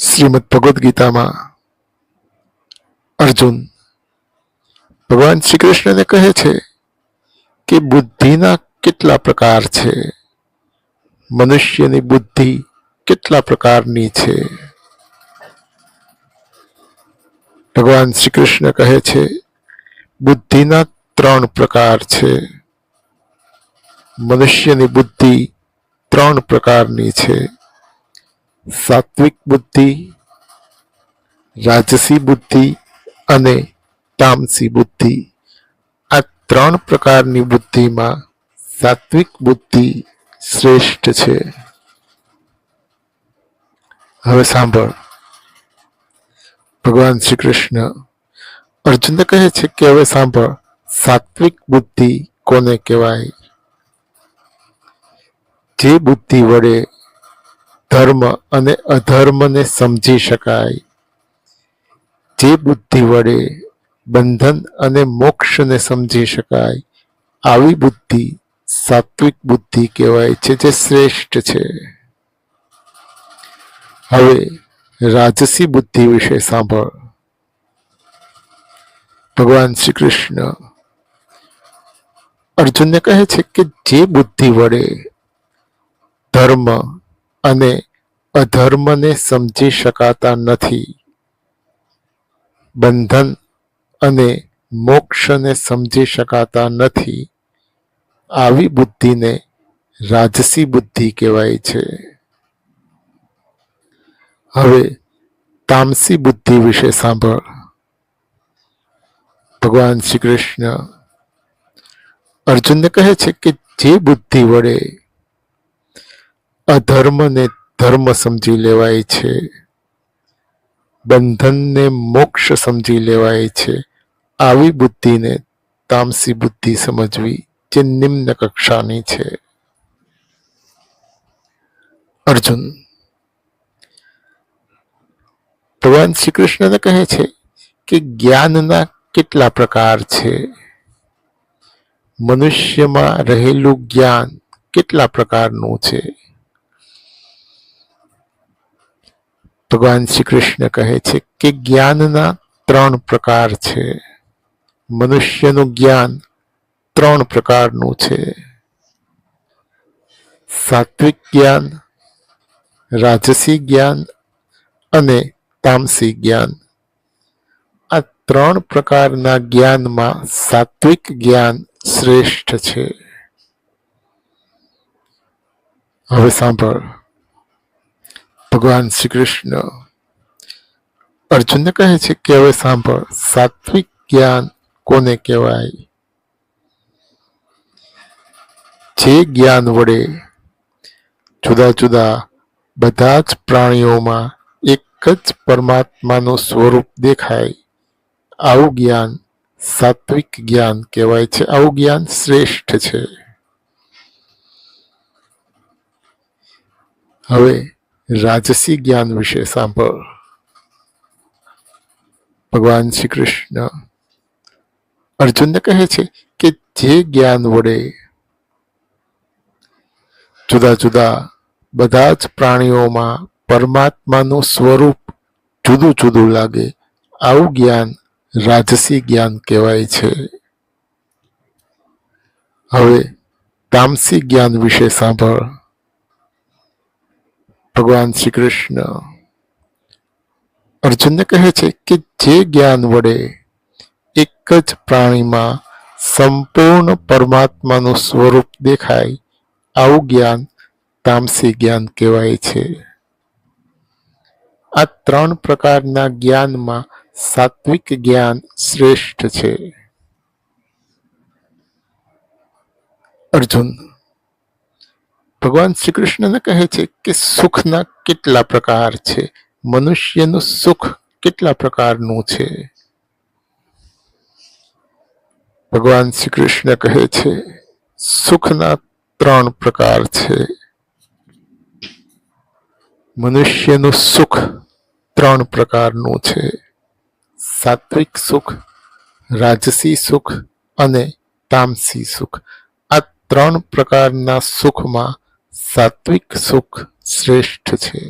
શ્રીમદ ભગવદ્ ગીતામાં અર્જુન ભગવાન શ્રી કૃષ્ણને કહે છે કે બુદ્ધિના કેટલા પ્રકાર છે, મનુષ્યની બુદ્ધિ કેટલા પ્રકારની છે. ભગવાન શ્રી કૃષ્ણ કહે છે બુદ્ધિના 3 પ્રકાર છે. મનુષ્યની બુદ્ધિ 3 પ્રકારની છે: સાત્વિક બુદ્ધિ, રાજસી બુદ્ધિ અને તામસી બુદ્ધિ. આ 3 પ્રકારની બુદ્ધિમાં સાત્વિક બુદ્ધિ શ્રેષ્ઠ છે. હવે સાંભળ, ભગવાન શ્રી કૃષ્ણ અર્જુનને કહે છે કે હવે સાંભળ, સાત્વિક બુદ્ધિ કોને કહેવાય? જે બુદ્ધિ વડે ધર્મ અને અધર્મને સમજી શકાય, જે બુદ્ધિ વડે બંધન અને મોક્ષને સમજી શકાય, આવી બુદ્ધિ સાત્વિક બુદ્ધિ કહેવાય છે, જે શ્રેષ્ઠ છે. હવે રાજસી બુદ્ધિ વિશે સાંભળ. ભગવાન શ્રી કૃષ્ણ અર્જુનને કહે છે કે જે બુદ્ધિ વડે ધર્મ અને અધર્મને સમજી શકાતા નથી, બંધન અને મોક્ષને સમજી શકાતા નથી, આવી બુદ્ધિને રાજસી બુદ્ધિ કહેવાય છે. હવે તામસી બુદ્ધિ વિશે સાંભળ. ભગવાન શ્રી કૃષ્ણ અર્જુનને કહે છે કે જે બુદ્ધિ વડે અધર્મને ધર્મ સમજી લેવાય છે, બંધનને મોક્ષ સમજી લેવાય છે, આવી બુદ્ધિને તામસી બુદ્ધિ સમજવી, જે નિમ્ન કક્ષાની છે. અર્જુન ભગવાન શ્રી કૃષ્ણને કહે છે કે જ્ઞાનના કેટલા પ્રકાર છે? મનુષ્યમાં રહેલું જ્ઞાન કેટલા પ્રકારનું છે? ભગવાન શ્રી કૃષ્ણ કહે છે કે જ્ઞાનના 3 પ્રકાર છે. મનુષ્યનું જ્ઞાન 3 પ્રકારનું છે: સાત્વિક જ્ઞાન, રાજસી જ્ઞાન અને તામસી જ્ઞાન. આ 3 પ્રકારના જ્ઞાનમાં સાત્વિક જ્ઞાન શ્રેષ્ઠ છે. હવે સાંભળ, ભગવાન શ્રી કૃષ્ણ અર્જુનને કહે છે કે હવે સાંભળ, સાત્વિક જ્ઞાન કોને કહેવાય? જે જ્ઞાન વડે જુદા જુદા બધા જ પ્રાણીઓમાં એક જ પરમાત્માનું સ્વરૂપ દેખાય, આવું જ્ઞાન સાત્વિક જ્ઞાન કહેવાય છે. આવું જ્ઞાન શ્રેષ્ઠ છે. હવે રાજસી જ્ઞાન વિશે સાંભળ. ભગવાન શ્રી કૃષ્ણ અર્જુનને કહે છે કે જે જ્ઞાન વડે જુદા જુદા બધા જ પ્રાણીઓમાં પરમાત્માનું સ્વરૂપ જુદું જુદું લાગે, આવું જ્ઞાન રાજસી જ્ઞાન કહેવાય છે. હવે તામસી જ્ઞાન વિશે સાંભળ. ભગવાન શ્રી કૃષ્ણ અર્જુનને કહે છે કે જે જ્ઞાન વડે એક જ પ્રાણીમાં સંપૂર્ણ પરમાત્માનું સ્વરૂપ દેખાય, આવું જ્ઞાન તામસી જ્ઞાન કહેવાય છે. આ 3 પ્રકારના જ્ઞાનમાં સાત્વિક જ્ઞાન શ્રેષ્ઠ છે. અર્જુન ભગવાન શ્રી કૃષ્ણને કહે છે કે સુખના કેટલા પ્રકાર છે? મનુષ્યનું સુખ કેટલા પ્રકારનું છે? ભગવાન શ્રી કૃષ્ણ કહે છે સુખના 3 પ્રકાર છે. મનુષ્યનું સુખ 3 પ્રકારનું છે: સાત્વિક સુખ, રાજસી સુખ અને તામસી સુખ. આ 3 પ્રકારના સુખમાં સાત્વિક સુખ શ્રેષ્ઠ છે.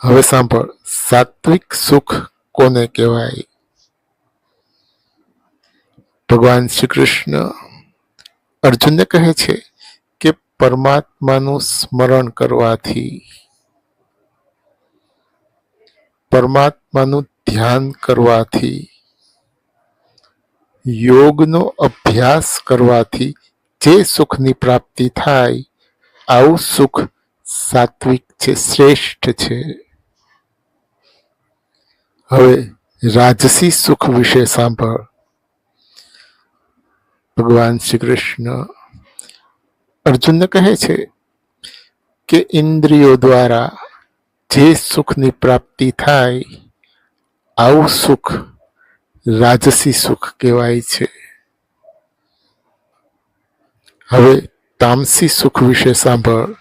હવે સાંભળ, સાત્વિક સુખ કોને કહેવાય? ભગવાન શ્રી કૃષ્ણ અર્જુનને કહે છે કે પરમાત્માનું સ્મરણ કરવાથી, પરમાત્માનું ધ્યાન કરવાથી, યોગનો અભ્યાસ કરવાથી જે સુખની પ્રાપ્તિ થાય, આવું સુખ સાત્વિક છે, શ્રેષ્ઠ છે. હવે રાજસી સુખ વિશે સાંભળ. ભગવાન શ્રી કૃષ્ણ અર્જુનને કહે છે કે ઇન્દ્રિયો દ્વારા જે સુખની પ્રાપ્તિ થાય, આવું સુખ રાજસી સુખ કહેવાય છે. હવે તામસી સુખ વિશે સાંભળ.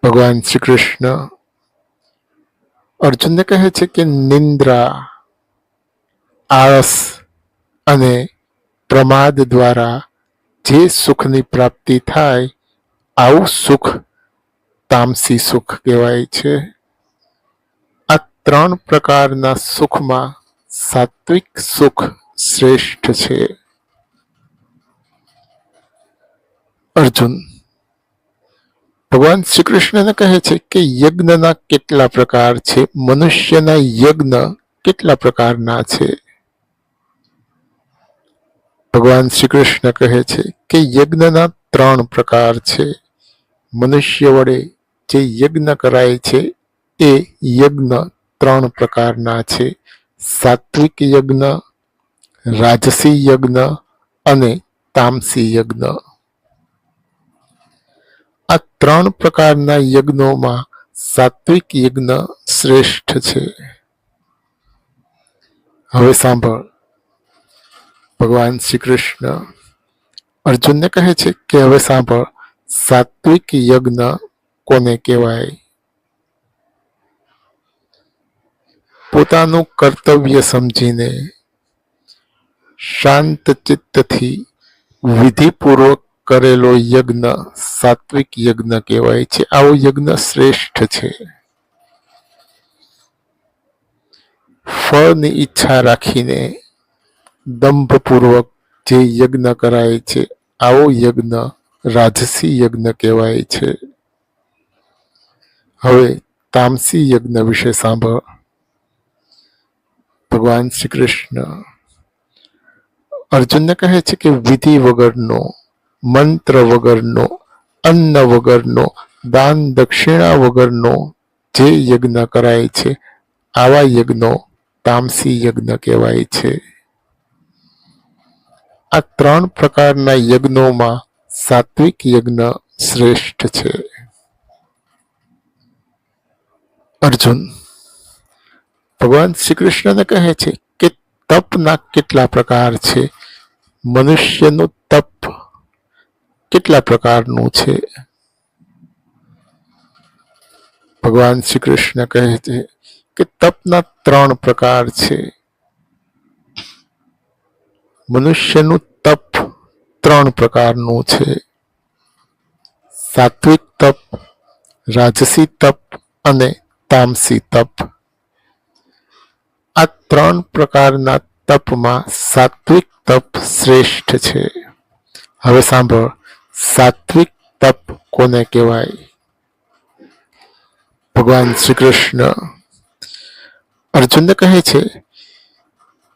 ભગવાન શ્રી કૃષ્ણ અર્જુનને કહે છે કે નિંદ્રા, આળસ અને પ્રમાદ દ્વારા જે સુખની પ્રાપ્તિ થાય, આવું સુખ તામસી સુખ કહેવાય છે. આ 3 પ્રકારના સુખમાં સાત્વિક સુખ શ્રેષ્ઠ છે. અર્જુન ભગવાન શ્રી કૃષ્ણને કહે છે કે યજ્ઞના કેટલા પ્રકાર છે? મનુષ્યના યજ્ઞ કેટલા પ્રકારના છે? ભગવાન શ્રી કૃષ્ણ કહે છે કે યજ્ઞના 3 પ્રકાર છે. મનુષ્ય વડે જે યજ્ઞ કરાય છે એ યજ્ઞ 3 પ્રકારના છે. સાત્વિક યજ્ઞ, રાજસી યજ્ઞ અને તામસી યજ્ઞ. આ 3 પ્રકારના યજ્ઞોમાં સાત્વિક યજ્ઞ શ્રેષ્ઠ છે. હવે સાંભળ, ભગવાન શ્રી કૃષ્ણ અર્જુનને કહે છે કે હવે સાંભળ, સાત્વિક યજ્ઞ કોને કહેવાય? પોતાનું કર્તવ્ય સમજીને શાંત ચિત્તથી વિધિપૂર્વક કરેલો યજ્ઞ સાત્વિક યજ્ઞ કહેવાય છે. આવો યજ્ઞ શ્રેષ્ઠ છે. ફળની ઈચ્છા રાખીને દંભપૂર્વક જે યજ્ઞ કરાય છે, આવો યજ્ઞ રાજસી યજ્ઞ કહેવાય છે. હવે તામસી યજ્ઞ વિશે સાંભળ. ભગવાન શ્રી કૃષ્ણ અર્જુનને કહે છે કે વિધિ વગરનો, મંત્ર વગરનો, અન્ન વગરનો, દાન દક્ષિણા વગરનો જે યજ્ઞ કરાય છે, આવા યજ્ઞો તામસી યજ્ઞ કહેવાય છે. આ 3 પ્રકારના યજ્ઞોમાં સાત્વિક યજ્ઞ શ્રેષ્ઠ છે. અર્જુન ભગવાન શ્રી કૃષ્ણને કહે છે કે તપના કેટલા પ્રકાર છે? મનુષ્યનું તપ કેટલા પ્રકારનું છે? ભગવાન શ્રી કૃષ્ણ કહે છે કે તપના 3 પ્રકાર છે. મનુષ્યનું તપ 3 પ્રકારનું છે. સાત્વિક તપ, રાજસી તપ અને તામસી તપ. આ 3 પ્રકારના તપમાં સાત્વિક તપ શ્રેષ્ઠ છે. હવે સાંભળ, સાત્વિક તપ કોને કહેવાય? ભગવાન શ્રી કૃષ્ણ અર્જુનને કહે છે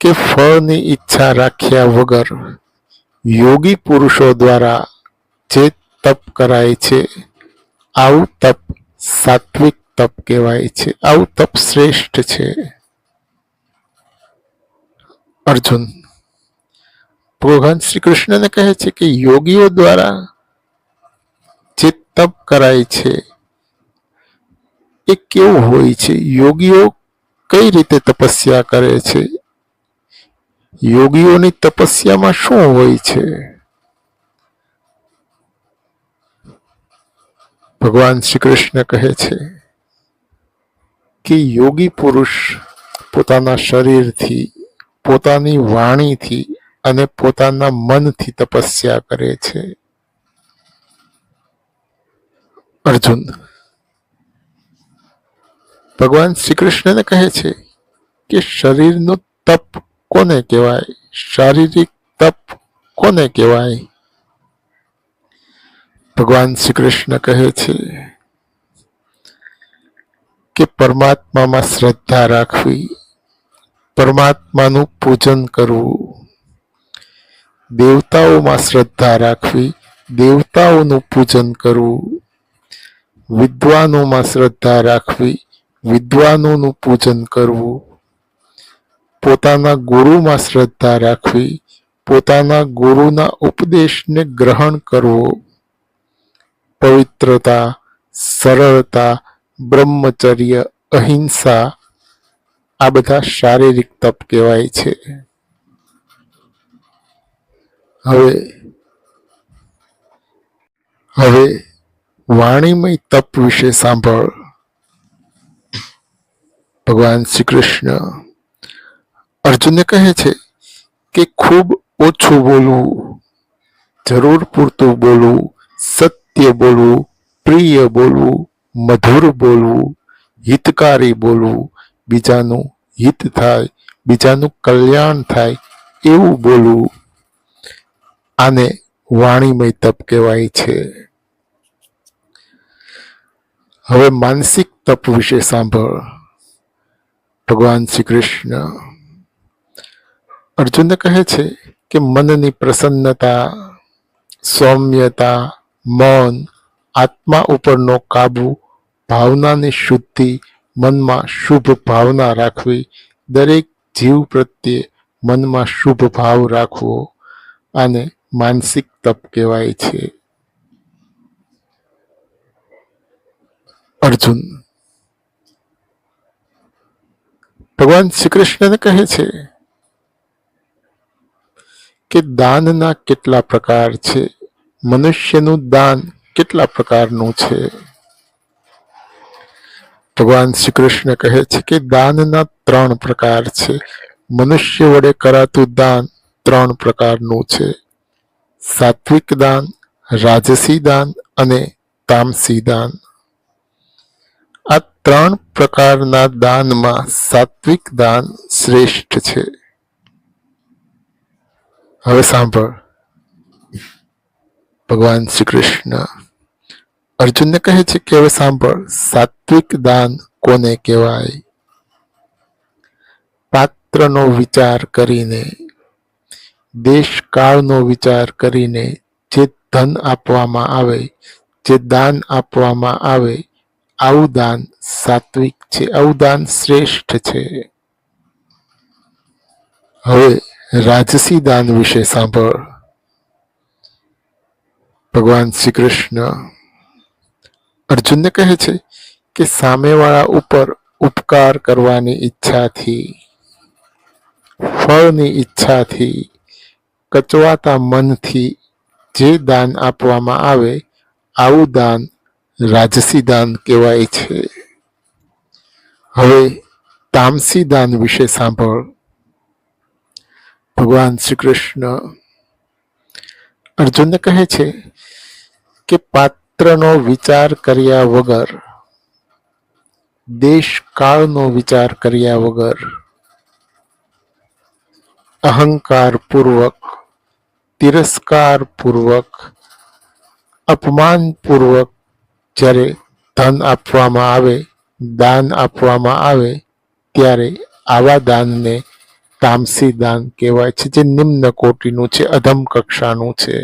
કે ફળની ઈચ્છા રાખ્યા વગર યોગી પુરુષો દ્વારા જે તપ કરાય છે, આવું તપ સાત્વિક તપ કહેવાય છે. આવું તપ શ્રેષ્ઠ છે. અર્જુન ભગવાન શ્રી કૃષ્ણને કહે છે કે યોગીઓ દ્વારા જે તપ કરાય છે એ કેવું હોય છે? યોગીઓ કઈ રીતે તપસ્યા કરે છે? યોગીઓની તપસ્યામાં શું હોય છે? ભગવાન શ્રી કૃષ્ણ કહે છે કે યોગી પુરુષ પોતાના શરીરથી, પોતાની વાણીથી અને પોતાના મનથી તપસ્યા કરે છે. અર્જુન ભગવાન શ્રી કૃષ્ણને કહે છે કે શરીરનું તપ કોને કહેવાય, શારીરિક તપ કોને કહેવાય? ભગવાન શ્રી કૃષ્ણ કહે છે કે પરમાત્મામાં શ્રદ્ધા રાખવી, પરમાત્માનું પૂજન કરવું, દેવતાઓમાં શ્રદ્ધા રાખવી, દેવતાઓનું પૂજન કરવું, વિદ્વાનોમાં શ્રદ્ધા રાખવી, વિદ્વાનોનું પૂજન કરવું, પોતાના ગુરુમાં શ્રદ્ધા રાખવી, પોતાના ગુરુના ઉપદેશને ગ્રહણ કરવો, પવિત્રતા, સરળતા, બ્રહ્મચર્ય, અહિંસા આ બધા શારીરિક તપ કહેવાય છે. હવે વાણીમય તપ વિશે સાંભળ. ભગવાન શ્રી કૃષ્ણ અર્જુનને કહે છે કે ખૂબ ઓછું બોલવું, જરૂર પૂરતું બોલવું, સત્ય બોલવું, પ્રિય બોલવું, મધુર બોલવું, હિતકારી બોલવું, બીજાનું હિત થાય, બીજાનું કલ્યાણ થાય એવું બોલવું, આને વાણીમય તપ કહેવાય છે. હવે માનસિક તપ વિશે સાંભળ. ભગવાન શ્રી કૃષ્ણ અર્જુનને કહે છે કે મનની પ્રસન્નતા, સૌમ્યતા, મૌન, આત્મા ઉપરનો કાબુ, ભાવનાની શુદ્ધિ, મનમાં શુભ ભાવના રાખવી, દરેક જીવ પ્રત્યે મનમાં શુભ ભાવ રાખવો, આને માનસિક તપ કહેવાય છે. અર્જુન ભગવાન શ્રી કૃષ્ણને કહે છે કે દાનના કેટલા પ્રકાર છે, મનુષ્યનું દાન કેટલા પ્રકારનું છે? ભગવાન શ્રી કૃષ્ણ કહે છે કે દાનના 3 પ્રકાર છે. મનુષ્ય વડે કરાતું દાન 3 પ્રકારનું છે: સાત્વિક દાન, રાજસી દાન અને તામસી દાન. આ 3 પ્રકારના દાનમાં સાત્વિક દાન શ્રેષ્ઠ છે. હવે સાંભળ. ભગવાન શ્રી કૃષ્ણ અર્જુનને કહે છે કે હવે સાંભળ, સાત્વિક દાન કોને કહેવાય? પાત્રનો વિચાર કરીને, દેશ કાળનો વિચાર કરીને જે ધન આપવામાં આવે, જે દાન આપવામાં આવે, આવું દાન સાત્વિક છે, આવું દાન શ્રેષ્ઠ છે. હવે રાજસી દાન વિશે સાંભળ. ભગવાન શ્રી કૃષ્ણ અર્જુનને કહે છે કે સામેવાળા ઉપર ઉપકાર કરવાની ઈચ્છાથી, ફળની ઈચ્છાથી, કચવાતા મનથી જે દાન આપવામાં આવે, આવું દાન રાજસી દાન કહેવાય છે. હવે તામસી દાન વિશે સાંભળ. ભગવાન શ્રી કૃષ્ણ અર્જુનને કહે છે કે પાત્રનો વિચાર કર્યા વગર, દેશ કાળનો વિચાર કર્યા વગર, અહંકારપૂર્વક, તિરસ્કારપૂર્વક, અપમાનપૂર્વક જ્યારે ધન આપવામાં આવે, દાન આપવામાં આવે, ત્યારે આવા દાનને તામસી દાન કહેવાય છે, જે નિમ્ન કોટીનું છે, અધમ કક્ષાનું છે.